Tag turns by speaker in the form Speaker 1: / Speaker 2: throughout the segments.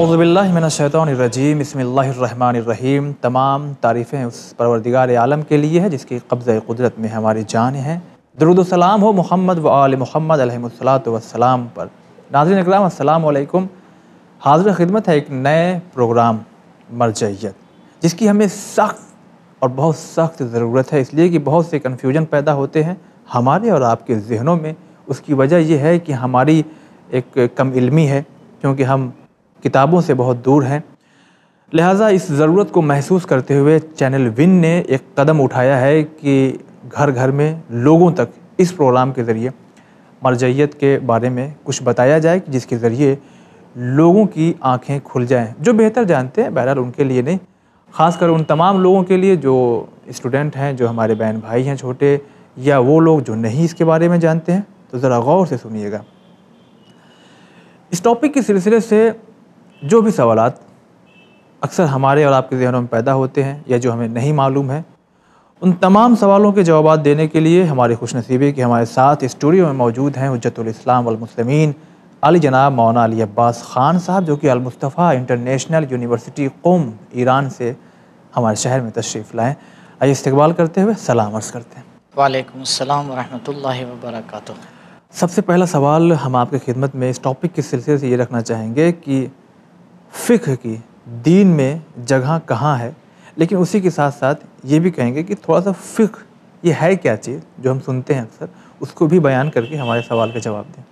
Speaker 1: اعوذ باللہ من الشیطان الرجیم بسم اللہ الرحمن الرحیم۔ تمام تعریفیں اس پروردگار عالم کے لیے ہے جس کی قبضہ قدرت میں ہماری جان ہیں۔ درود و سلام ہو محمد و آل محمد علیہ الصلاۃ والسلام پر۔ ناظرین اکرام السلام علیکم۔ حاضر خدمت ہے ایک نئے پروگرام مرجعیت، جس کی ہمیں سخت اور بہت سخت ضرورت ہے، اس لیے کہ بہت سے کنفیوژن پیدا ہوتے ہیں ہمارے اور آپ کے ذہنوں میں۔ اس کی وجہ یہ ہے کہ ہماری ایک کم علمی ہے، کیونکہ ہم کتابوں سے بہت دور ہیں۔ لہٰذا اس ضرورت کو محسوس کرتے ہوئے چینل ون نے ایک قدم اٹھایا ہے کہ گھر گھر میں لوگوں تک اس پروگرام کے ذریعے مرجعیت کے بارے میں کچھ بتایا جائے، جس کے ذریعے لوگوں کی آنکھیں کھل جائیں، جو بہتر جانتے ہیں، بہرحال ان کے لیے نہیں، خاص کر ان تمام لوگوں کے لیے جو اسٹوڈنٹ ہیں، جو ہمارے بہن بھائی ہیں چھوٹے، یا وہ لوگ جو نہیں اس کے بارے میں جانتے ہیں۔ تو ذرا غور سے سنیے گا۔ اس ٹاپک کے سلسلے سے جو بھی سوالات اکثر ہمارے اور آپ کے ذہنوں میں پیدا ہوتے ہیں یا جو ہمیں نہیں معلوم ہے، ان تمام سوالوں کے جوابات دینے کے لیے ہماری خوش نصیبی کہ ہمارے ساتھ اسٹوڈیو میں موجود ہیں حجت الاسلام والمسلمین علی جناب مولانا علی عباس خان صاحب، جو کہ المصطفیٰ انٹرنیشنل یونیورسٹی قم ایران سے ہمارے شہر میں تشریف لائیں۔ آئیے استقبال کرتے ہوئے سلام عرض کرتے ہیں۔
Speaker 2: وعلیکم السلام ورحمۃ اللہ وبرکاتہ۔
Speaker 1: سب سے پہلا سوال ہم آپ کی خدمت میں اس ٹاپک کے سلسلے سے یہ رکھنا چاہیں گے کہ فقہ کی دین میں جگہ کہاں ہے، لیکن اسی کے ساتھ ساتھ یہ بھی کہیں گے کہ تھوڑا سا فقہ یہ ہے کیا چیز جو ہم سنتے ہیں اکثر، اس کو بھی بیان کر کے ہمارے سوال کا جواب دیں۔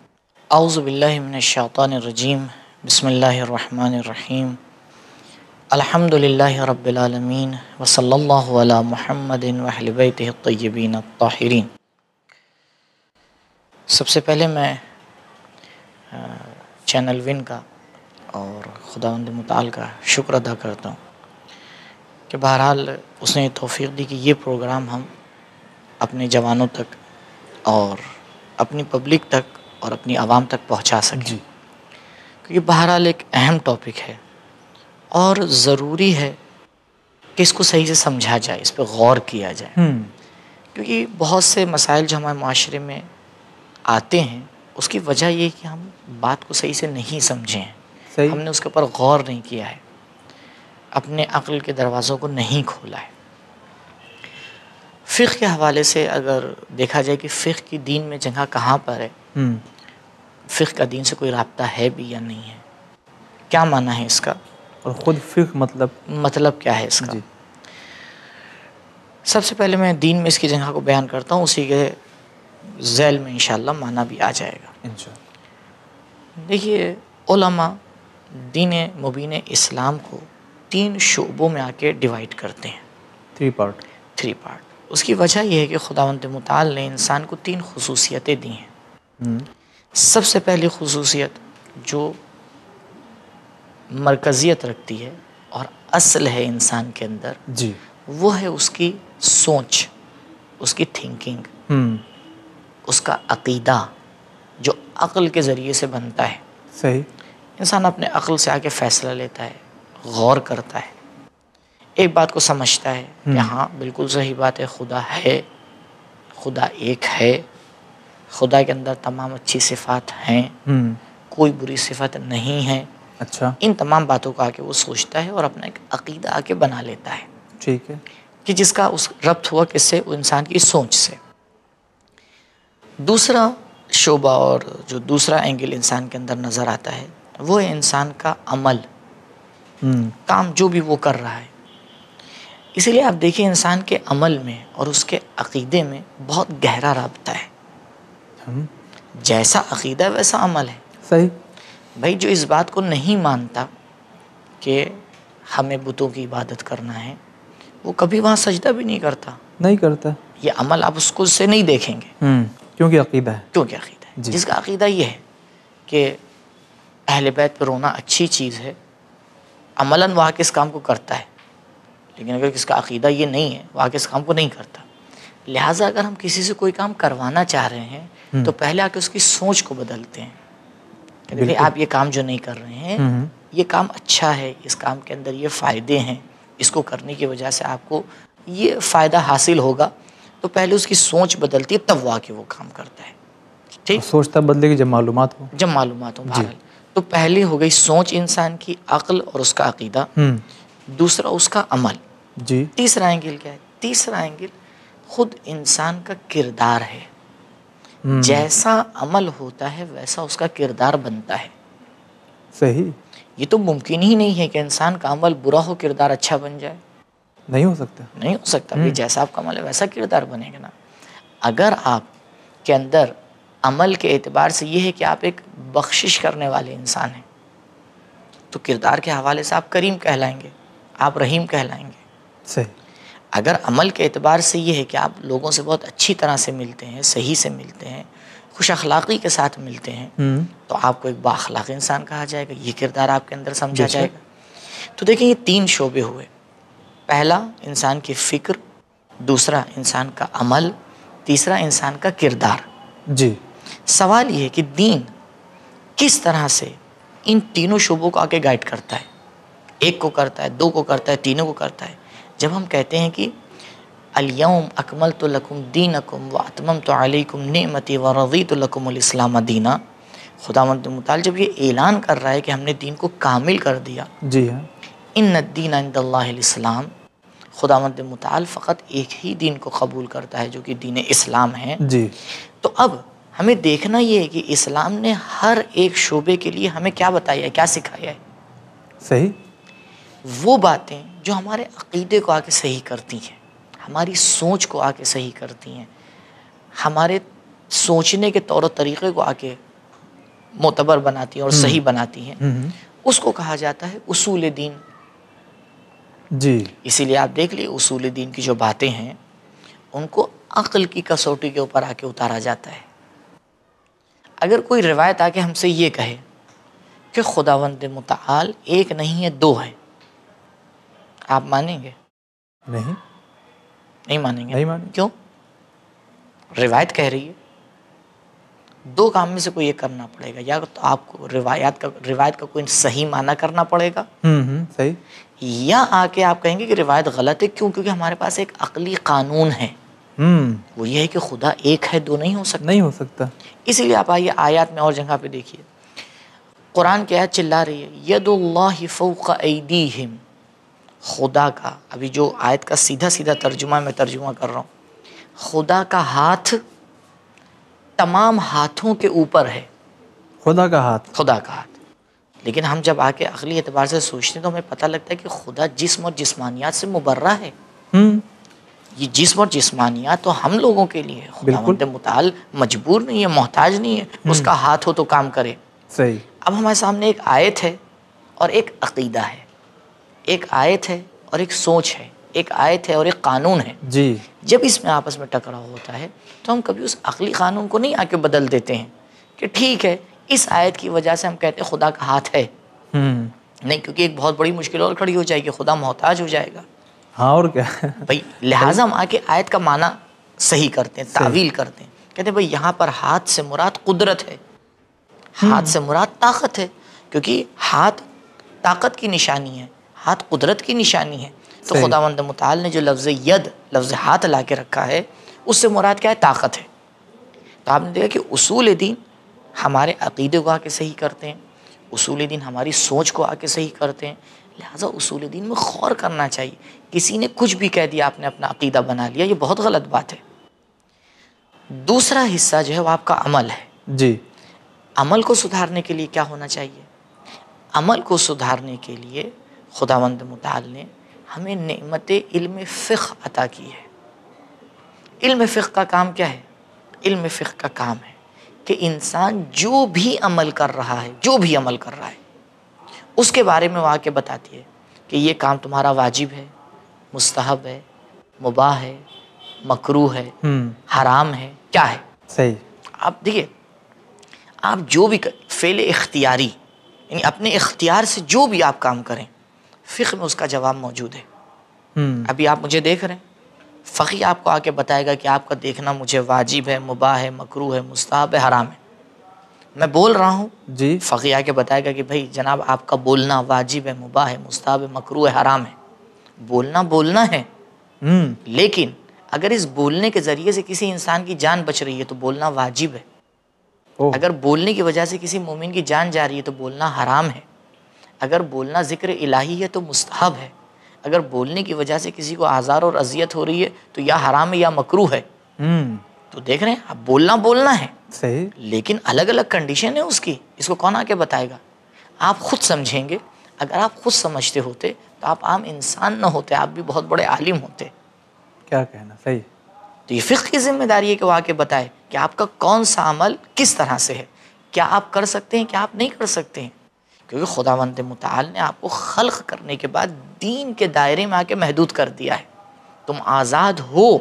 Speaker 2: اعوذ باللہ من الشیطان الرجیم، بسم اللہ الرحمن الرحیم، الحمد للہ رب العالمین، وصلی اللہ علی محمد واہل بیتہ الطیبین الطاہرین۔ سب سے پہلے میں چینل ون کا اور خداوند متعال کا شکر ادا کرتا ہوں کہ بہرحال اس نے توفیق دی کہ یہ پروگرام ہم اپنے جوانوں تک اور اپنی پبلک تک اور اپنی عوام تک پہنچا سکیں، کیونکہ بہرحال ایک اہم ٹاپک ہے اور ضروری ہے کہ اس کو صحیح سے سمجھا جائے، اس پہ غور کیا جائے، کیونکہ بہت سے مسائل جو ہمارے معاشرے میں آتے ہیں اس کی وجہ یہ کہ ہم بات کو صحیح سے نہیں سمجھے ہیں، ہم نے اس کے اوپر غور نہیں کیا ہے، اپنے عقل کے دروازوں کو نہیں کھولا ہے۔ فقہ کے حوالے سے اگر دیکھا جائے کہ فقہ کی دین میں جگہ کہاں پر ہے، فقہ کا دین سے کوئی رابطہ ہے بھی یا نہیں ہے، کیا معنی ہے اس کا،
Speaker 1: اور خود فقہ
Speaker 2: مطلب کیا ہے اس کا۔ سب سے پہلے میں دین میں اس کی جگہ کو بیان کرتا ہوں، اسی کے ذیل میں انشاءاللہ معنی بھی آ جائے گا۔ دیکھیے، علماء دین مبین اسلام کو 3 شعبوں میں آ کے ڈیوائیڈ کرتے ہیں،
Speaker 1: 3 پارٹ۔
Speaker 2: اس کی وجہ یہ ہے کہ خداوند متعال نے انسان کو 3 خصوصیتیں دی ہیں۔ سب سے پہلی خصوصیت جو مرکزیت رکھتی ہے اور اصل ہے انسان کے اندر، وہ ہے اس کی سوچ، اس کی تھنکنگ، اس کا عقیدہ جو عقل کے ذریعے سے بنتا ہے۔
Speaker 1: صحیح۔
Speaker 2: انسان اپنے عقل سے آ کے فیصلہ لیتا ہے، غور کرتا ہے، ایک بات کو سمجھتا ہے کہ ہاں بالکل صحیح بات ہے، خدا ہے، خدا ایک ہے، خدا کے اندر تمام اچھی صفات ہیں، کوئی بری صفت نہیں ہے۔
Speaker 1: اچھا۔
Speaker 2: ان تمام باتوں کو آ کے وہ سوچتا ہے اور اپنا ایک عقیدہ آ کے بنا لیتا ہے،
Speaker 1: ٹھیک ہے،
Speaker 2: کہ جس کا اس ربط ہوا کس سے، وہ انسان کی سوچ سے۔ دوسرا شعبہ اور جو دوسرا اینگل انسان کے اندر نظر آتا ہے وہ ہے انسان کا عمل، کام جو بھی وہ کر رہا ہے۔ اسی لیے آپ دیکھیں انسان کے عمل میں اور اس کے عقیدے میں بہت گہرا رابطہ ہے، جیسا عقیدہ ویسا عمل ہے۔
Speaker 1: صحیح۔
Speaker 2: بھائی جو اس بات کو نہیں مانتا کہ ہمیں بتوں کی عبادت کرنا ہے، وہ کبھی وہاں سجدہ بھی نہیں کرتا، یہ عمل آپ اس کو سے نہیں دیکھیں گے،
Speaker 1: کیونکہ عقیدہ ہے۔
Speaker 2: جس کا عقیدہ یہ ہے کہ اہل بیت پہ رونا اچھی چیز ہے، عملاً وہ اس کام کو کرتا ہے، لیکن اگر کس کا عقیدہ یہ نہیں ہے، وہ اس کام کو نہیں کرتا۔ لہٰذا اگر ہم کسی سے کوئی کام کروانا چاہ رہے ہیں تو پہلے آ کے اس کی سوچ کو بدلتے ہیں کہ آپ یہ کام جو نہیں کر رہے ہیں، یہ کام اچھا ہے، اس کام کے اندر یہ فائدے ہیں، اس کو کرنے کی وجہ سے آپ کو یہ فائدہ حاصل ہوگا، تو پہلے اس کی سوچ بدلتی ہے، تب وہ آ کے وہ کام کرتا ہے۔ ٹھیک،
Speaker 1: سوچ تب بدلے گی جب معلومات ہو،
Speaker 2: بہرحال تو پہلی ہو گئی سوچ انسان کی، عقل اور اس کا عقیدہ، دوسرا اس کا عمل،
Speaker 1: جی
Speaker 2: تیسرا اینگل کیا ہے؟ تیسرا اینگل خود انسان کا کردار ہے، جیسا عمل ہوتا ہے ویسا اس کا کردار بنتا ہے۔
Speaker 1: صحیح،
Speaker 2: یہ تو ممکن ہی نہیں ہے کہ انسان کا عمل برا ہو کردار اچھا بن جائے،
Speaker 1: نہیں ہو سکتا۔
Speaker 2: نہیں ہو سکتا کہ جیسا آپ کا عمل ہے ویسا کردار بنے گا نا۔ اگر آپ کے اندر عمل کے اعتبار سے یہ ہے کہ آپ ایک بخشش کرنے والے انسان ہیں، تو کردار کے حوالے سے آپ کریم کہلائیں گے، آپ رحیم کہلائیں گے۔
Speaker 1: صحیح،
Speaker 2: اگر عمل کے اعتبار سے یہ ہے کہ آپ لوگوں سے بہت اچھی طرح سے ملتے ہیں، صحیح سے ملتے ہیں، خوش اخلاقی کے ساتھ ملتے ہیں، تو آپ کو ایک بااخلاق انسان کہا جائے گا، یہ کردار آپ کے اندر سمجھا جائے گا۔ تو دیکھیں یہ 3 شعبے ہوئے، پہلا انسان کی فکر، دوسرا انسان کا عمل، تیسرا انسان کا کردار۔
Speaker 1: جی
Speaker 2: سوال یہ ہے کہ دین کس طرح سے ان تینوں شعبوں کو آگے گائیڈ کرتا ہے، ایک کو کرتا ہے، 2 کو کرتا ہے، تینوں کو کرتا ہے۔ جب ہم کہتے ہیں کہ الیوم اکملت لکم دینکم واتممت علیکم نعمتی ورضیت لکم الاسلام دینا، خداوند متعال جب یہ اعلان کر رہا ہے کہ ہم نے دین کو کامل کر دیا،
Speaker 1: جی ہاں،
Speaker 2: ان الدین عند اللہ الاسلام، خداوند متعال فقط ایک ہی دین کو قبول کرتا ہے جو کہ دین اسلام ہے۔
Speaker 1: جی
Speaker 2: تو اب ہمیں دیکھنا یہ ہے کہ اسلام نے ہر ایک شعبے کے لیے ہمیں کیا بتایا ہے، کیا سکھایا ہے۔
Speaker 1: صحیح،
Speaker 2: وہ باتیں جو ہمارے عقیدے کو آ کے صحیح کرتی ہیں، ہماری سوچ کو آ کے صحیح کرتی ہیں، ہمارے سوچنے کے طور و طریقے کو آ کے معتبر بناتی ہیں اور صحیح بناتی ہیں، اس کو کہا جاتا ہے اصول دین۔
Speaker 1: جی
Speaker 2: اسی لیے آپ دیکھ لیے اصول دین کی جو باتیں ہیں ان کو عقل کی کسوٹی کے اوپر آ کے اتارا جاتا ہے۔ اگر کوئی روایت آ کے ہم سے یہ کہے کہ خداوند متعال ایک نہیں ہے 2 ہے، آپ مانیں گے؟
Speaker 1: نہیں،
Speaker 2: نہیں مانیں گے؟
Speaker 1: نہیں مانیں گے۔
Speaker 2: کیوں؟ روایت کہہ رہی ہے 2 کام میں سے کوئی ایک کرنا پڑے گا، یا تو آپ کو روایت کا کوئی صحیح معنی کرنا پڑے گا،
Speaker 1: صحیح،
Speaker 2: یا آ کے آپ کہیں گے کہ روایت غلط ہے۔ کیوں؟ کیونکہ ہمارے پاس ایک عقلی قانون ہے، وہ یہ ہے کہ خدا ایک ہے، 2 نہیں ہو سکتا۔
Speaker 1: نہیں ہو سکتا۔
Speaker 2: اسی لیے آپ آئیے آیات میں اور جگہ پہ دیکھیے، قرآن کی آیت چلا رہی ہے ید اللہ فوق ایدیہم، خدا کا، ابھی جو آیت کا سیدھا سیدھا ترجمہ میں ترجمہ کر رہا ہوں، خدا کا ہاتھ تمام ہاتھوں کے اوپر ہے،
Speaker 1: خدا کا ہاتھ،
Speaker 2: خدا کا ہاتھ۔ لیکن ہم جب آ کے عقلی اعتبار سے سوچتے ہیں تو ہمیں پتہ لگتا ہے کہ خدا جسم اور جسمانیات سے مبرہ ہے۔ یہ جسم اور جسمانیات تو ہم لوگوں کے لیے ہے، خداوند متعال مجبور نہیں ہے، محتاج نہیں ہے اس کا ہاتھ ہو تو کام کرے۔
Speaker 1: صحیح،
Speaker 2: اب ہمارے سامنے ایک آیت ہے اور ایک عقیدہ ہے، ایک آیت ہے اور ایک سوچ ہے، ایک آیت ہے اور ایک قانون ہے۔
Speaker 1: جی
Speaker 2: جب اس میں آپس میں ٹکراؤ ہوتا ہے تو ہم کبھی اس عقلی قانون کو نہیں آ کے بدل دیتے ہیں کہ ٹھیک ہے اس آیت کی وجہ سے ہم کہتے ہیں خدا کا ہاتھ ہے، نہیں، کیونکہ ایک بہت بڑی مشکل اور کھڑی ہو جائے گی، خدا محتاج ہو جائے گا۔
Speaker 1: ہاں، اور کیا،
Speaker 2: بھائی لہٰذا ہم آ کے آیت کا معنی صحیح کرتے ہیں، تعویل کرتے ہیں، کہتے ہیں بھائی یہاں پر ہاتھ سے مراد قدرت ہے، ہاتھ سے مراد طاقت ہے، کیونکہ ہاتھ طاقت کی نشانی ہے، ہاتھ قدرت کی نشانی ہے۔ تو خداوند متعال نے جو لفظ ید، لفظ ہاتھ لا کے رکھا ہے، اس سے مراد کیا ہے؟ طاقت ہے۔ تو آپ نے دیکھا کہ اصول دین ہمارے عقیدے کو آ کے صحیح کرتے ہیں، اصول دین ہماری سوچ کو آ کے صحیح کرتے ہیں، لہٰذا اصول دین میں غور کرنا چاہیے۔ کسی نے کچھ بھی کہہ دیا، آپ نے اپنا عقیدہ بنا لیا، یہ بہت غلط بات ہے۔ دوسرا حصہ جو ہے وہ آپ کا عمل ہے۔
Speaker 1: جی
Speaker 2: عمل کو سدھارنے کے لیے کیا ہونا چاہیے؟ عمل کو سدھارنے کے لیے خداوند متعال نے ہمیں نعمت علم فقہ عطا کی ہے۔ علم فقہ کا کام کیا ہے؟ علم فقہ کا کام ہے کہ انسان جو بھی عمل کر رہا ہے، جو بھی عمل کر رہا ہے، اس کے بارے میں وہ آ کے بتاتی ہے کہ یہ کام تمہارا واجب ہے، مستحب ہے، مباح ہے، مکروہ ہے، حرام ہے، کیا ہے۔
Speaker 1: صحیح،
Speaker 2: آپ دیکھیے، آپ جو بھی فعل اختیاری، یعنی اپنے اختیار سے جو بھی آپ کام کریں، فقہ میں اس کا جواب موجود ہے۔ ابھی آپ مجھے دیکھ رہے ہیں، فقیہ آپ کو آ کے بتائے گا کہ آپ کا دیکھنا مجھے واجب ہے، مباح ہے، مکروہ ہے، مستحب ہے، حرام ہے۔ میں بول رہا ہوں،
Speaker 1: جی
Speaker 2: فقیہ آ کے بتائے گا کہ بھائی جناب آپ کا بولنا واجب ہے، مباح ہے، مستحب ہے، مکروہ ہے، حرام ہے۔ بولنا ہے، لیکن اگر اس بولنے کے ذریعے سے کسی انسان کی جان بچ رہی ہے تو بولنا واجب ہے۔ اگر بولنے کی وجہ سے کسی مومن کی جان جا رہی ہے تو بولنا حرام ہے، اگر بولنا ذکر الہی ہے تو مستحب ہے، اگر بولنے کی وجہ سے کسی کو آزار اور اذیت ہو رہی ہے تو یا حرام ہے یا مکروہ ہے۔ تو دیکھ رہے ہیں، اب بولنا ہے
Speaker 1: صحیح،
Speaker 2: لیکن الگ الگ کنڈیشن ہے اس کی، اس کو کون آ کے بتائے گا؟ آپ خود سمجھیں گے۔ اگر آپ خود سمجھتے ہوتے تو آپ عام انسان نہ ہوتے، آپ بھی بہت بڑے عالم ہوتے۔
Speaker 1: کیا کہنا، صحیح۔
Speaker 2: تو یہ فقہ کی ذمہ داری ہے کہ وہ آ کے بتائے کہ آپ کا کون سا عمل کس طرح سے ہے، کیا آپ کر سکتے ہیں، کیا آپ نہیں کر سکتے ہیں، کیونکہ خداوند متعال نے آپ کو خلق کرنے کے بعد دین کے دائرے میں آ کے محدود کر دیا ہے۔ تم آزاد ہو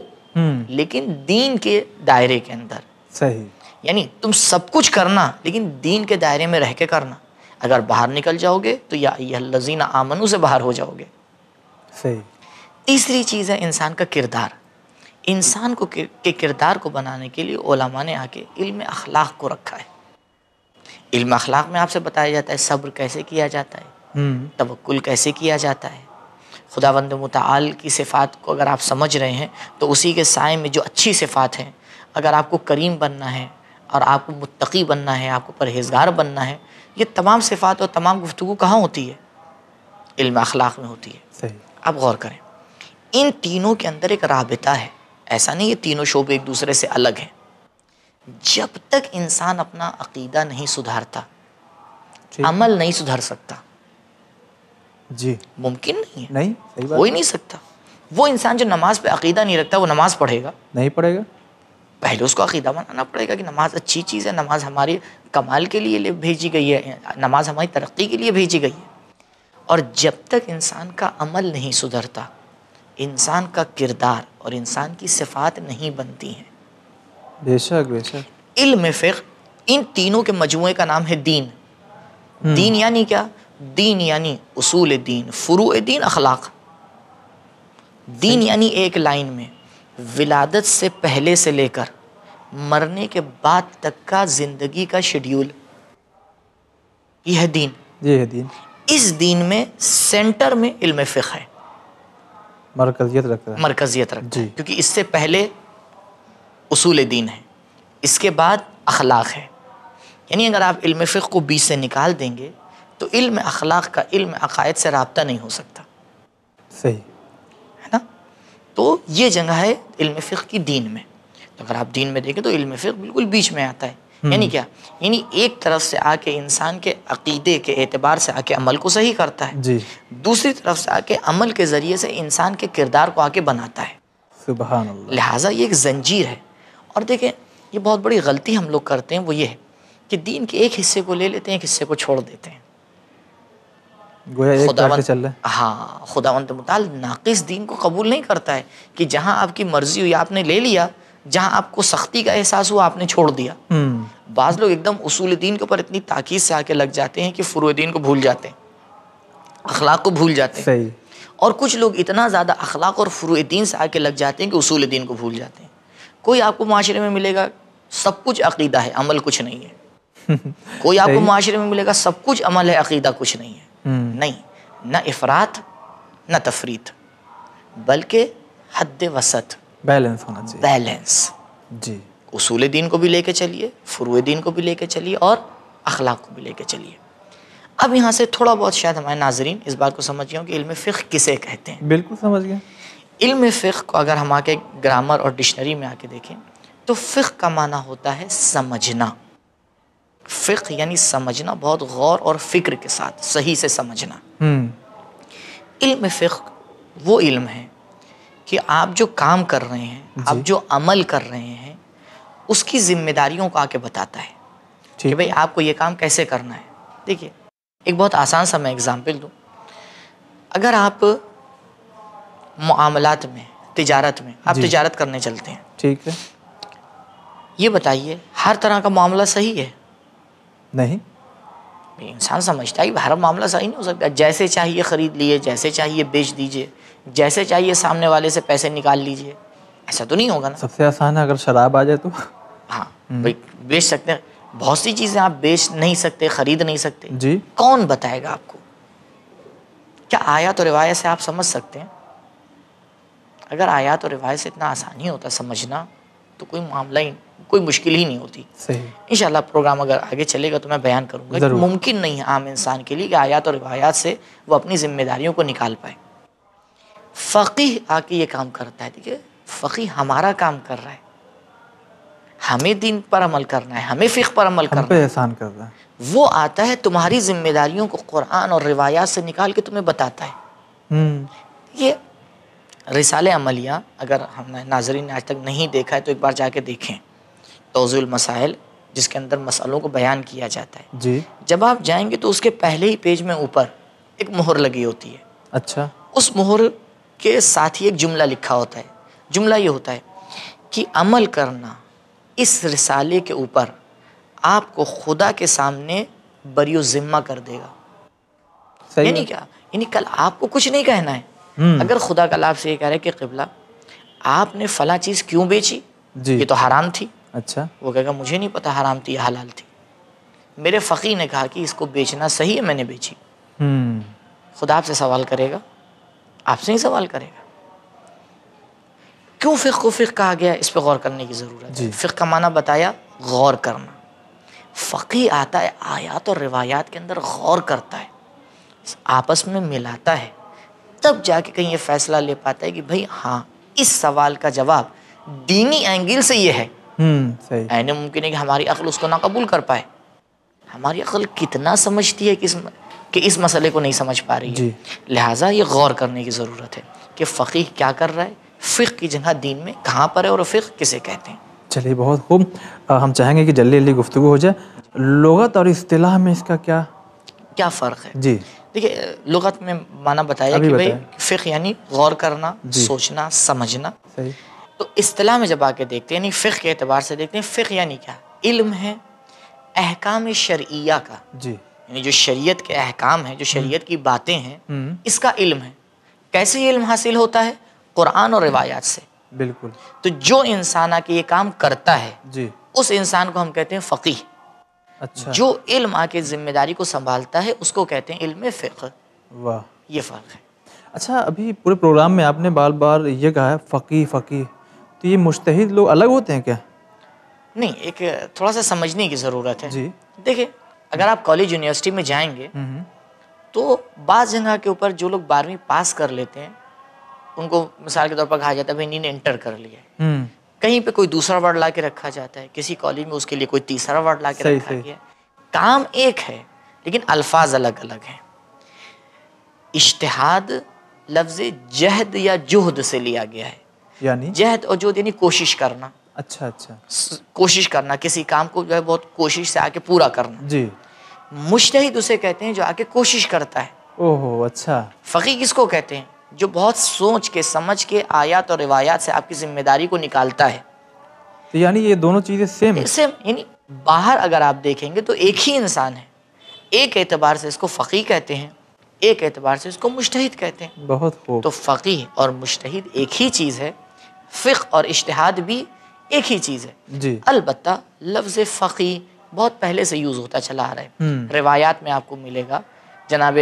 Speaker 2: لیکن دین کے دائرے کے اندر،
Speaker 1: صحیح،
Speaker 2: یعنی تم سب کچھ کرنا لیکن دین کے دائرے میں رہ کے کرنا۔ اگر باہر نکل جاؤ گے تو یا ایھا الذین آمنوا سے باہر ہو جاؤ گے۔
Speaker 1: صحیح،
Speaker 2: تیسری چیز ہے انسان کا کردار۔ انسان کو کے کردار کو بنانے کے لیے علماء نے آ کے علم اخلاق کو رکھا ہے۔ علم اخلاق میں آپ سے بتایا جاتا ہے صبر کیسے کیا جاتا ہے، توکل کیسے کیا جاتا ہے۔ خداوند متعال کی صفات کو اگر آپ سمجھ رہے ہیں تو اسی کے سائے میں جو اچھی صفات ہیں، اگر آپ کو کریم بننا ہے اور آپ کو متقی بننا ہے، آپ کو پرہیزگار بننا ہے، یہ تمام صفات اور تمام گفتگو کہاں ہوتی ہے؟ علم اخلاق میں ہوتی ہے۔
Speaker 1: صحیح،
Speaker 2: اب غور کریں، ان تینوں کے اندر ایک رابطہ ہے، ایسا نہیں یہ تینوں شعبے ایک دوسرے سے الگ ہیں۔ جب تک انسان اپنا عقیدہ نہیں سدھارتا،
Speaker 1: ٹھیک،
Speaker 2: عمل نہیں سدھر سکتا،
Speaker 1: جی،
Speaker 2: ممکن نہیں ہے،
Speaker 1: نہیں، صحیح
Speaker 2: ہو ہی
Speaker 1: بات،
Speaker 2: نہیں سکتا۔ وہ انسان جو نماز پہ عقیدہ نہیں رکھتا وہ نماز پڑھے گا،
Speaker 1: نہیں پڑے گا،
Speaker 2: پہلے اس کو عقیدہ بنانا پڑے گا کہ نماز اچھی چیز ہے، نماز ہماری کمال کے لیے بھیجی گئی ہے، نماز ہماری ترقی کے لیے بھیجی گئی ہے۔ اور جب تک انسان کا عمل نہیں سدھرتا، انسان کا کردار اور انسان کی صفات نہیں بنتی ہیں۔
Speaker 1: بے شک، بے شک،
Speaker 2: علم فقہ ان تینوں کے مجموعے کا نام ہے دین۔ دین یعنی کیا؟ دین یعنی اصول دین، فروع دین، اخلاق۔ دین یعنی ایک لائن میں ولادت سے پہلے سے لے کر مرنے کے بعد تک کا زندگی کا شیڈیول، یہ ہے دین۔
Speaker 1: یہ ہے دین،
Speaker 2: اس دین میں سینٹر میں علم فقہ ہے،
Speaker 1: مرکزیت رکھتا ہے،
Speaker 2: مرکزیت رکھتا ہے،
Speaker 1: جی،
Speaker 2: کیونکہ اس سے پہلے اصول دین ہے، اس کے بعد اخلاق ہے۔ یعنی اگر آپ علم فقہ کو بیچ سے نکال دیں گے تو علم اخلاق کا علم عقائد سے رابطہ نہیں ہو سکتا،
Speaker 1: صحیح،
Speaker 2: ہے نا؟ تو یہ جگہ ہے علم فقہ کی دین میں۔ تو اگر آپ دین میں دیکھیں تو علم فقہ بالکل بیچ میں آتا ہے۔ یعنی کیا؟ یعنی ایک طرف سے آ کے انسان کے عقیدے کے اعتبار سے آ کے عمل کو صحیح کرتا ہے،
Speaker 1: جی،
Speaker 2: دوسری طرف سے آ کے عمل کے ذریعے سے انسان کے کردار کو آ کے بناتا ہے۔
Speaker 1: سبحان اللہ،
Speaker 2: لہٰذا یہ ایک زنجیر ہے۔ اور دیکھیں یہ بہت بڑی غلطی ہم لوگ کرتے ہیں، وہ یہ ہے کہ دین کے ایک حصے کو لے لیتے ہیں، ایک حصے کو چھوڑ دیتے ہیں۔
Speaker 1: گویا ایک پیڑ سے چل رہے ہیں،
Speaker 2: ہاں، خداوند متعال ناقص دین کو قبول نہیں کرتا ہے کہ جہاں آپ کی مرضی ہوئی آپ نے لے لیا، جہاں آپ کو سختی کا احساس ہوا آپ نے چھوڑ دیا۔ بعض لوگ ایک دم اصول دین کے اوپر اتنی تاکید سے آ کے لگ جاتے ہیں کہ فروع دین کو بھول جاتے ہیں، اخلاق کو بھول جاتے ہیں۔
Speaker 1: صحیح،
Speaker 2: اور کچھ لوگ اتنا زیادہ اخلاق اور فروع دین سے آ کے لگ جاتے ہیں کہ اصول دین کو بھول جاتے ہیں۔ کوئی آپ کو معاشرے میں ملے گا سب کچھ عقیدہ ہے، عمل کچھ نہیں ہے۔ کوئی آپ کو معاشرے میں ملے گا سب کچھ عمل ہے، عقیدہ کچھ نہیں ہے۔ نہیں، نہ افراط نہ تفریط، بلکہ حد وسط،
Speaker 1: بیلنس ہونا چاہیے،
Speaker 2: بیلنس۔
Speaker 1: جی،
Speaker 2: اصول دین کو بھی لے کے چلیے، فروع دین کو بھی لے کے چلیے، اور اخلاق کو بھی لے کے چلیے۔ اب یہاں سے تھوڑا بہت شاید ہمارے ناظرین اس بات کو سمجھ گئے ہوں کہ علم فقہ کسے کہتے ہیں۔
Speaker 1: بالکل سمجھ گئے۔
Speaker 2: علم فقہ کو اگر ہم آ کے گرامر اور ڈکشنری میں آ کے دیکھیں تو فقہ کا معنی ہوتا ہے سمجھنا۔ فقہ یعنی سمجھنا، بہت غور اور فکر کے ساتھ صحیح سے سمجھنا۔ علم فقہ وہ علم ہے کہ آپ جو کام کر رہے ہیں، آپ جو عمل کر رہے ہیں، اس کی ذمہ داریوں کو آ کے بتاتا ہے کہ بھئی آپ کو یہ کام کیسے کرنا ہے۔ دیکھیے ایک بہت آسان سا میں اگزامپل دوں۔ اگر آپ معاملات میں، تجارت میں، آپ تجارت کرنے چلتے ہیں،
Speaker 1: ٹھیک ہے،
Speaker 2: یہ بتائیے ہر طرح کا معاملہ صحیح ہے؟
Speaker 1: نہیں،
Speaker 2: انسان سمجھتا ہے کہ ہر معاملہ صحیح نہیں ہو سکتا، جیسے چاہیے خرید لیے، جیسے چاہیے بیچ دیجئے، جیسے چاہیے سامنے والے سے پیسے نکال لیجئے، ایسا تو نہیں ہوگا نا۔
Speaker 1: سب سے آسان ہے اگر شراب آ جائے تو،
Speaker 2: ہاں بھائی بیچ سکتے ہیں، بہت سی چیزیں آپ بیچ نہیں سکتے، خرید نہیں سکتے،
Speaker 1: جی،
Speaker 2: کون بتائے گا آپ کو؟ کیا آیات اور روایت سے آپ سمجھ سکتے ہیں؟ اگر آیات اور روایت سے اتنا آسانی ہوتا سمجھنا تو کوئی معاملہ ہی کوئی مشکل ہی نہیں ہوتی.
Speaker 1: صحیح.
Speaker 2: انشاءاللہ پروگرام اگر آگے چلے گا تو میں بیان کروں گا کہ ممکن نہیں ہے عام انسان کے لیے کہ آیات اور روایات سے وہ اپنی ذمہ داریوں کو نکال پائے. فقیہ آ کے یہ کام کرتا ہے. دیکھیے فقیہ ہمارا کام کر رہا ہے, ہمیں دین پر عمل کرنا ہے, ہمیں فقہ پر عمل
Speaker 1: ہم
Speaker 2: کرنا
Speaker 1: پہ
Speaker 2: ہے.
Speaker 1: احسان کر رہا ہے.
Speaker 2: وہ آتا ہے تمہاری ذمہ داریوں کو قرآن اور روایات سے نکال کے تمہیں بتاتا ہے. یہ رسالہ عملیہ اگر ہم ناظرین نے آج تک نہیں دیکھا ہے تو ایک بار جا کے دیکھیں. توضیح المسائل جس کے اندر مسئلوں کو بیان کیا جاتا ہے.
Speaker 1: جی.
Speaker 2: جب آپ جائیں گے تو اس کے پہلے ہی پیج میں اوپر ایک مہر لگی ہوتی ہے.
Speaker 1: اچھا.
Speaker 2: اس مہر کے ساتھ ہی ایک جملہ لکھا ہوتا ہے. جملہ یہ ہوتا ہے کہ عمل کرنا اس رسالے کے اوپر آپ کو خدا کے سامنے بری و ذمہ کر دے گا. یعنی کیا؟ یعنی کل آپ کو کچھ نہیں کہنا ہے. اگر خدا کل آپ سے یہ کہہ رہے کہ قبلہ آپ نے فلاں چیز کیوں بیچی, یہ تو حرام تھی.
Speaker 1: اچھا.
Speaker 2: وہ کہے گا مجھے نہیں پتا حرام تھی یا حلال تھی, میرے فقیہ نے کہا کہ اس کو بیچنا صحیح ہے, میں نے بیچی. خدا آپ سے سوال کرے گا, آپ سے ہی سوال کرے گا. کیوں فقہ کو فقہ کہا گیا, اس پہ غور کرنے کی ضرورت ہے. فقہ کا معنی بتایا غور کرنا. فقیہ آتا ہے آیات اور روایات کے اندر غور کرتا ہے, آپس میں ملاتا ہے, تب جا کے کہیں یہ فیصلہ لے پاتا ہے کہ بھئی ہاں اس سوال کا جواب دینی اینگل سے یہ ہے. ایسے ممکن ہے کہ ہماری عقل اس کو نہ قبول کر پائے. ہماری عقل کتنا سمجھتی ہے کہ اس مسئلے کو نہیں سمجھ پا رہی ہے. لہٰذا یہ غور کرنے کی ضرورت ہے کہ فقیہ کیا کر رہا ہے, فقہ کی جگہ دین میں کہاں پر ہے اور فقہ کسے کہتے ہیں.
Speaker 1: چلیے بہت خوب. ہم چاہیں گے کہ جلدی جلدی گفتگو ہو جائے. لغت اور اصطلاح میں اس کا کیا
Speaker 2: فرق ہے؟
Speaker 1: جی
Speaker 2: دیکھیے لغت میں معنی بتایا کہ بھئی فقہ یعنی غور کرنا, سوچنا, سمجھنا.
Speaker 1: صحیح.
Speaker 2: تو اصطلاح میں جب آ کے دیکھتے ہیں یعنی فقہ کے اعتبار سے دیکھتے ہیں, فقہ یعنی کیا؟ علم ہے احکام شرعیہ کا.
Speaker 1: جی.
Speaker 2: یعنی جو شریعت کے احکام ہیں, جو شریعت کی باتیں ہیں, اس کا علم ہے. کیسے یہ علم حاصل ہوتا ہے؟ قرآن اور روایات سے.
Speaker 1: بالکل.
Speaker 2: تو جو انسان آ کے یہ کام کرتا ہے
Speaker 1: جی
Speaker 2: اس انسان کو ہم کہتے ہیں فقیہ.
Speaker 1: اچھا.
Speaker 2: جو علم آ کے ذمہ داری کو سنبھالتا ہے اس کو کہتے ہیں علم فقہ.
Speaker 1: واہ,
Speaker 2: یہ فرق ہے.
Speaker 1: اچھا ابھی پورے پروگرام میں آپ نے بار بار یہ کہا ہے فقیہ فقیہ, تو یہ مجتہد لوگ الگ ہوتے ہیں کیا؟
Speaker 2: نہیں, ایک تھوڑا سا سمجھنے کی ضرورت ہے.
Speaker 1: جی.
Speaker 2: دیکھیں اگر آپ کالج یونیورسٹی میں جائیں گے تو بعض جگہ کے اوپر جو لوگ 12ویں پاس کر لیتے ہیں ان کو مثال کے طور پر کہا جاتا ہے بھائی انہیں نے انٹر کر لیا ہے. کہیں پہ کوئی دوسرا ورڈ لا کے رکھا جاتا ہے, کسی کالج میں اس کے لیے کوئی تیسرا ورڈ لا کے رکھا گیا ہے. کام ایک ہے لیکن الفاظ الگ الگ ہیں. اجتہاد لفظ جہد یا جہد سے لیا گیا ہے.
Speaker 1: یعنی
Speaker 2: جہد اور جہد یعنی کوشش کرنا.
Speaker 1: اچھا اچھا.
Speaker 2: کوشش کرنا, کسی کام کو جو ہے بہت کوشش سے آ کے پورا کرنا.
Speaker 1: جی.
Speaker 2: مجتہد اسے کہتے ہیں جو آ کے کوشش کرتا ہے.
Speaker 1: اوہو اچھا.
Speaker 2: فقیہ کس کو کہتے ہیں؟ جو بہت سوچ کے سمجھ کے آیات اور روایات سے آپ کی ذمہ داری کو نکالتا ہے.
Speaker 1: تو یعنی یہ دونوں چیزیں سیم ہیں؟
Speaker 2: سیم. یعنی باہر اگر آپ دیکھیں گے تو ایک ہی انسان ہے. ایک اعتبار سے اس کو فقیہ کہتے ہیں, ایک اعتبار سے اس کو مجتہد کہتے ہیں.
Speaker 1: بہت خوب.
Speaker 2: تو فقیہ اور مجتہد ایک ہی چیز ہے, فقہ اور اجتہاد بھی ایک ہی چیز ہے.
Speaker 1: جی.
Speaker 2: البتہ لفظ فقیہ بہت پہلے سے یوز ہوتا چلا آ رہا ہے. روایات میں آپ کو ملے گا, جناب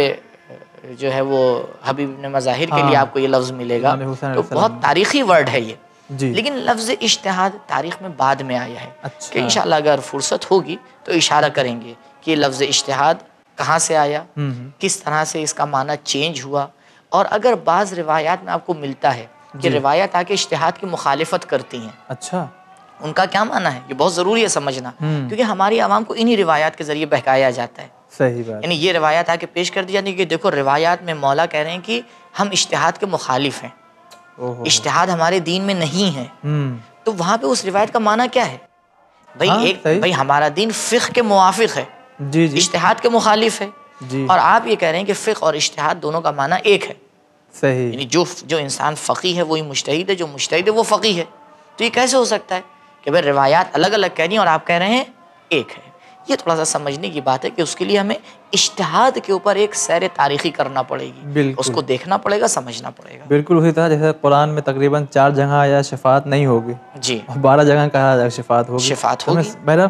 Speaker 2: جو ہے وہ حبیب ابن مظاہر کے لیے آپ کو یہ لفظ ملے گا, تو بہت تاریخی ورڈ ہے یہ. لیکن لفظ اجتہاد تاریخ میں بعد میں آیا ہے. کہ انشاءاللہ اگر فرصت ہوگی تو اشارہ کریں گے کہ یہ لفظ اجتہاد کہاں سے آیا, کس طرح سے اس کا معنی چینج ہوا. اور اگر بعض روایات میں آپ کو ملتا ہے کہ روایات آ کے اجتہاد کی مخالفت کرتی ہیں,
Speaker 1: اچھا,
Speaker 2: ان کا کیا معنی ہے؟ یہ بہت ضروری ہے سمجھنا, کیونکہ ہماری عوام کو انہی روایات کے ذریعے بہکایا جاتا ہے.
Speaker 1: صحیح بات.
Speaker 2: یعنی یہ روایات آ کے پیش کر دی جاتی ہے کہ دیکھو روایات میں مولا کہہ رہے ہیں کہ ہم اجتہاد کے مخالف ہیں, اجتہاد ہمارے دین میں نہیں ہے. تو وہاں پہ اس روایت کا معنی کیا ہے؟ بھائی ہمارا دین فقہ کے موافق ہے, اجتہاد کے مخالف ہے. اور آپ یہ کہہ رہے ہیں کہ فقہ اور اجتہاد دونوں کا معنی ایک ہے.
Speaker 1: صحیح.
Speaker 2: یعنی جو انسان فقیہ ہے وہی مجتہد ہے, جو مجتہد ہے وہ فقیہ ہے. تو یہ کیسے ہو سکتا ہے کہ بھائی روایات الگ الگ کہہ رہی ہیں اور آپ کہہ رہے ہیں ایک ہے؟ یہ تھوڑا سا سمجھنے کی بات ہے کہ اس کے لیے ہمیں اجتہاد کے اوپر ایک سیر تاریخی کرنا پڑے گی, اس کو دیکھنا پڑے گا, سمجھنا پڑے گا.
Speaker 1: بالکل اسی طرح جیسے قرآن میں تقریباً 4 جگہ یا شفاعت نہیں ہوگی,
Speaker 2: جی,
Speaker 1: 12 جگہ کہا شفاعت ہوگی.
Speaker 2: شفاعت ہوگی.
Speaker 1: میرا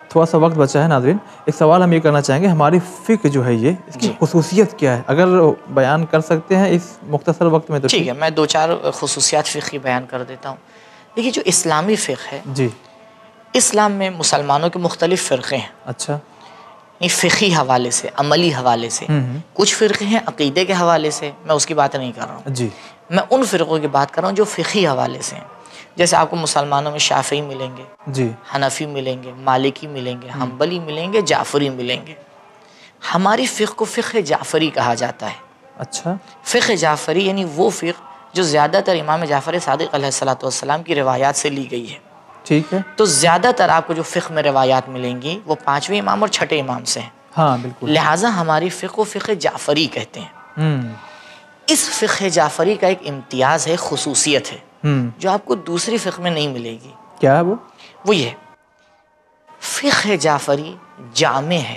Speaker 1: تھوڑا سا وقت بچا ہے ناظرین, ایک سوال ہم یہ کرنا چاہیں گے, ہماری فقہ جو ہے یہ اس کی خصوصیت کیا ہے؟ اگر بیان کر سکتے ہیں اس مختصر وقت میں تو
Speaker 2: ٹھیک ہے, میں 2-4 خصوصیات فقہ کی بیان کر دیتا ہوں. دیکھیے جو اسلامی فقہ ہے
Speaker 1: جی,
Speaker 2: اسلام میں مسلمانوں کے مختلف فرقے ہیں.
Speaker 1: اچھا.
Speaker 2: فقہی حوالے سے، عملی حوالے سے. کچھ فرقے ہیں عقیدے کے حوالے سے، میں اس کی بات نہیں کر رہا ہوں.
Speaker 1: جی.
Speaker 2: میں ان فرقوں کی بات کر رہا ہوں جو فقہی حوالے سے ہیں. جیسے آپ کو مسلمانوں میں شافعی ملیں گے،
Speaker 1: جی،
Speaker 2: حنفی ملیں گے، مالکی ملیں گے، حنبلی ملیں گے، جعفری ملیں گے. ہماری فقہ کو فقہ جعفری کہا جاتا ہے.
Speaker 1: اچھا.
Speaker 2: فقہ جعفری یعنی وہ فقہ جو زیادہ تر امام جعفر صادق علیہ السلام کی روایات سے لی گئی ہے.
Speaker 1: ٹھیک ہے.
Speaker 2: تو زیادہ تر آپ کو جو فقہ میں روایات ملیں گی وہ 5ویں امام اور 6ٹھے امام سے ہیں.
Speaker 1: ہاں بالکل.
Speaker 2: لہٰذا ہماری فقہ کو فقہ جعفری کہتے ہیں. اس فقہ جعفری کا ایک امتیاز ہے، خصوصیت ہے جو آپ کو دوسری فقہ میں نہیں ملے گی.
Speaker 1: کیا ہے
Speaker 2: وہ یہ فقہ جعفری جامع ہے،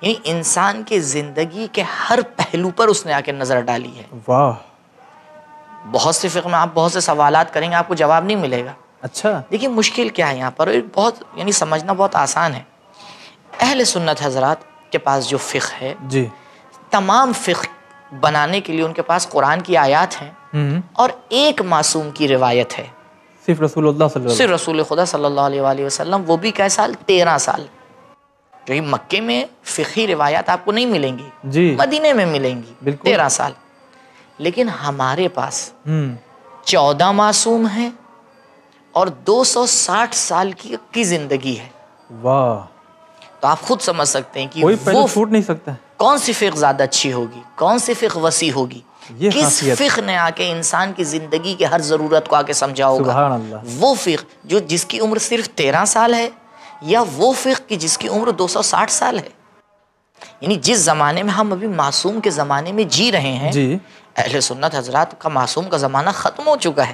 Speaker 2: یعنی انسان کے زندگی کے ہر پہلو پر اس نے آ کے نظر ڈالی ہے.
Speaker 1: واہ.
Speaker 2: بہت سے فقہ میں آپ بہت سے سوالات کریں گے، آپ کو جواب نہیں ملے گا.
Speaker 1: اچھا.
Speaker 2: دیکھیے مشکل کیا ہے یہاں پر، بہت یعنی سمجھنا بہت آسان ہے. اہل سنت حضرات کے پاس جو فقہ ہے،
Speaker 1: جی،
Speaker 2: تمام فقہ بنانے کے لیے ان کے پاس قرآن کی آیات ہیں اور ایک معصوم کی روایت ہے.
Speaker 1: صرف رسول اللہ صلی اللہ علیہ
Speaker 2: صرف رسول خدا صلی اللہ علیہ وآلہ وسلم. وہ بھی کئی سال؟ 13 سال. جو یہ مکے میں فقہی روایات آپ کو نہیں ملیں گی،
Speaker 1: جی
Speaker 2: مدینے میں ملیں گی.
Speaker 1: بالکل.
Speaker 2: 13 سال. لیکن ہمارے پاس 14 معصوم ہیں اور 260 سال کی زندگی ہے.
Speaker 1: واہ.
Speaker 2: تو آپ خود سمجھ سکتے ہیں کہ
Speaker 1: کوئی پہلو
Speaker 2: وہ
Speaker 1: چھوٹ نہیں سکتا.
Speaker 2: کون سی فقہ زیادہ اچھی ہوگی، کون سی فقہ وسیع ہوگی.
Speaker 1: یہ
Speaker 2: کس
Speaker 1: خاصیت.
Speaker 2: فقہ نے آ کے انسان کی زندگی کے ہر ضرورت کو آ کے سمجھا ہوگا.
Speaker 1: سبحان اللہ.
Speaker 2: وہ فقہ جس کی عمر صرف 13 سال ہے، یا وہ فقہ کی جس کی عمر 260 سال ہے. یعنی جس زمانے میں ہم ابھی معصوم کے زمانے میں جی رہے ہیں،
Speaker 1: جی.
Speaker 2: اہل سنت حضرات کا معصوم کا زمانہ ختم ہو چکا ہے.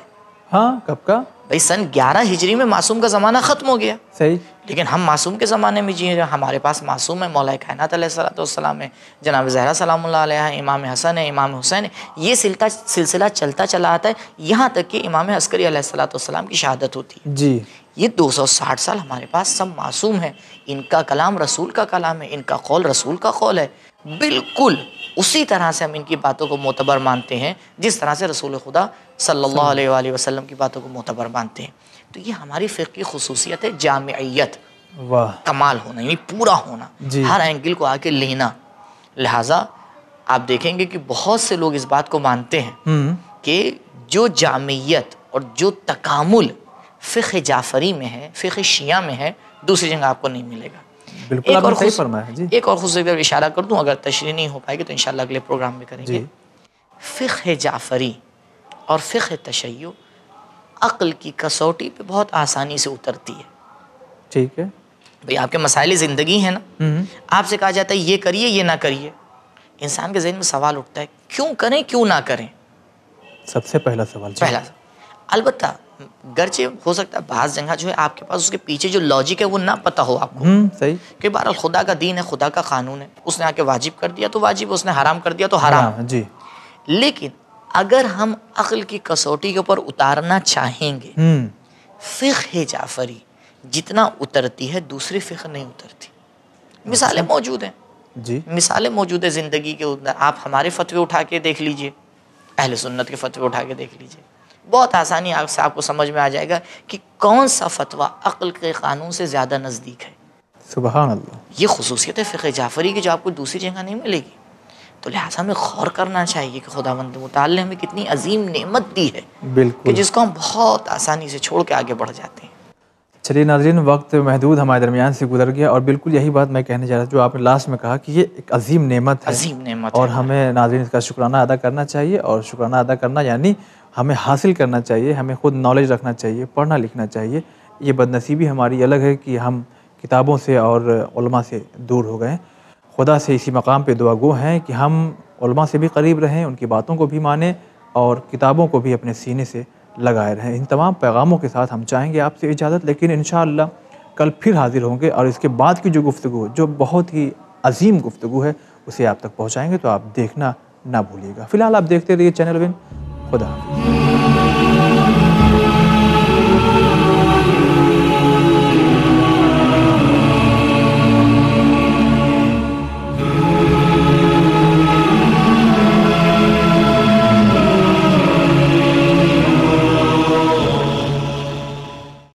Speaker 1: ہاں کب کا؟
Speaker 2: بھائی سن 11 ہجری میں معصوم کا زمانہ ختم ہو گیا.
Speaker 1: صحیح.
Speaker 2: لیکن ہم معصوم کے زمانے میں جی رہے ہیں. ہمارے پاس معصوم ہے، مولا کائنات علیہ السلام ہے، جناب زہرا سلام اللہ علیہ، امام حسن ہے، امام حسین ہے. یہ سلسلہ چلتا چلا آتا ہے یہاں تک کہ امام عسکری علیہ السلام کی شہادت ہوتی ہے.
Speaker 1: جی.
Speaker 2: یہ 260 سال ہمارے پاس سب معصوم ہیں. ان کا کلام رسول کا کلام ہے، ان کا قول رسول کا قول ہے. بالکل اسی طرح سے ہم ان کی باتوں کو معتبر مانتے ہیں جس طرح سے رسول خدا صلی اللہ علیہ وآلہ وسلم کی باتوں کو معتبر مانتے ہیں. تو یہ ہماری فقہ کی خصوصیت ہے، جامعیت.
Speaker 1: واہ.
Speaker 2: کمال ہونا یعنی پورا ہونا،
Speaker 1: جی.
Speaker 2: ہر اینگل کو آ کے لینا. لہٰذا آپ دیکھیں گے کہ بہت سے لوگ اس بات کو مانتے ہیں کہ جو جامعیت اور جو تکامل فقہ جعفری میں ہے، فقہ شیعہ میں ہے، دوسری جگہ آپ کو نہیں ملے گا.
Speaker 1: بالکل آپ نے صحیح فرمایا. جی.
Speaker 2: ایک اور خصوصیت پر اشارہ کر دوں، اگر تشریح نہیں ہو پائے گی تو انشاءاللہ اگلے پروگرام میں کریں گے. فقہ جعفری اور فقہ تشیع عقل کی کسوٹی پہ بہت آسانی سے اترتی ہے.
Speaker 1: ٹھیک ہے.
Speaker 2: بھئی آپ کے مسائل زندگی ہیں نا، آپ سے کہا جاتا ہے یہ کریے یہ نہ کریے. انسان کے ذہن میں سوال اٹھتا ہے کیوں کریں کیوں نہ کریں.
Speaker 1: سب سے پہلا سوال.
Speaker 2: پہلا البتہ گرچہ ہو سکتا ہے بعض جگہ جو ہے آپ کے پاس اس کے پیچھے جو لاجک ہے وہ نہ پتہ ہو آپ کو.
Speaker 1: صحیح.
Speaker 2: کہ بہرحال خدا کا دین ہے، خدا کا قانون ہے، اس نے آ کے واجب کر دیا تو واجب، اس نے حرام کر دیا تو حرام.
Speaker 1: جی.
Speaker 2: لیکن اگر ہم عقل کی کسوٹی کے اوپر اتارنا چاہیں گے، فقہ جعفری جتنا اترتی ہے دوسری فقہ نہیں اترتی. مثالیں موجود ہیں.
Speaker 1: جی.
Speaker 2: مثالیں موجود ہیں زندگی کے اندر. آپ ہمارے فتوے اٹھا کے دیکھ لیجئے، اہل سنت کے فتوے اٹھا کے دیکھ لیجئے، بہت آسانی سے آپ کو سمجھ میں آ جائے گا کہ کون سا فتویٰ عقل کے قانون سے زیادہ نزدیک ہے.
Speaker 1: سبحان اللہ.
Speaker 2: یہ خصوصیت ہے فقہ جعفری کی جو آپ کو دوسری جگہ نہیں ملے گی. تو لہٰذا ہمیں غور کرنا چاہیے کہ خداوند متعال نے ہمیں کتنی عظیم نعمت دی ہے
Speaker 1: بالکل،
Speaker 2: کہ جس کو ہم بہت آسانی سے چھوڑ کے آگے بڑھ جاتے ہیں.
Speaker 1: چلیے ناظرین، وقت محدود ہمارے درمیان سے گزر گیا اور بالکل یہی بات میں کہنے جا رہا تھا جو آپ نے لاسٹ میں کہا کہ یہ ایک عظیم نعمت ہے.
Speaker 2: عظیم نعمت
Speaker 1: اور
Speaker 2: ہے.
Speaker 1: ہمیں ناظرین اس کا شکرانہ ادا کرنا چاہیے. اور شکرانہ ادا کرنا یعنی ہمیں حاصل کرنا چاہیے، ہمیں خود نالج رکھنا چاہیے، پڑھنا لکھنا چاہیے. یہ بدنصیبی ہماری الگ ہے کہ ہم کتابوں سے اور علماء سے دور ہو گئے. خدا سے اسی مقام پہ دعا گو ہیں کہ ہم علماء سے بھی قریب رہیں، ان کی باتوں کو بھی مانیں اور کتابوں کو بھی اپنے سینے سے لگائے رہیں. ان تمام پیغاموں کے ساتھ ہم چاہیں گے آپ سے اجازت، لیکن انشاءاللہ کل پھر حاضر ہوں گے اور اس کے بعد کی جو گفتگو، جو بہت ہی عظیم گفتگو ہے، اسے آپ تک پہنچائیں گے. تو آپ دیکھنا نہ بھولیے گا. فی الحال آپ دیکھتے رہیے چینل ون. خدا حافظ.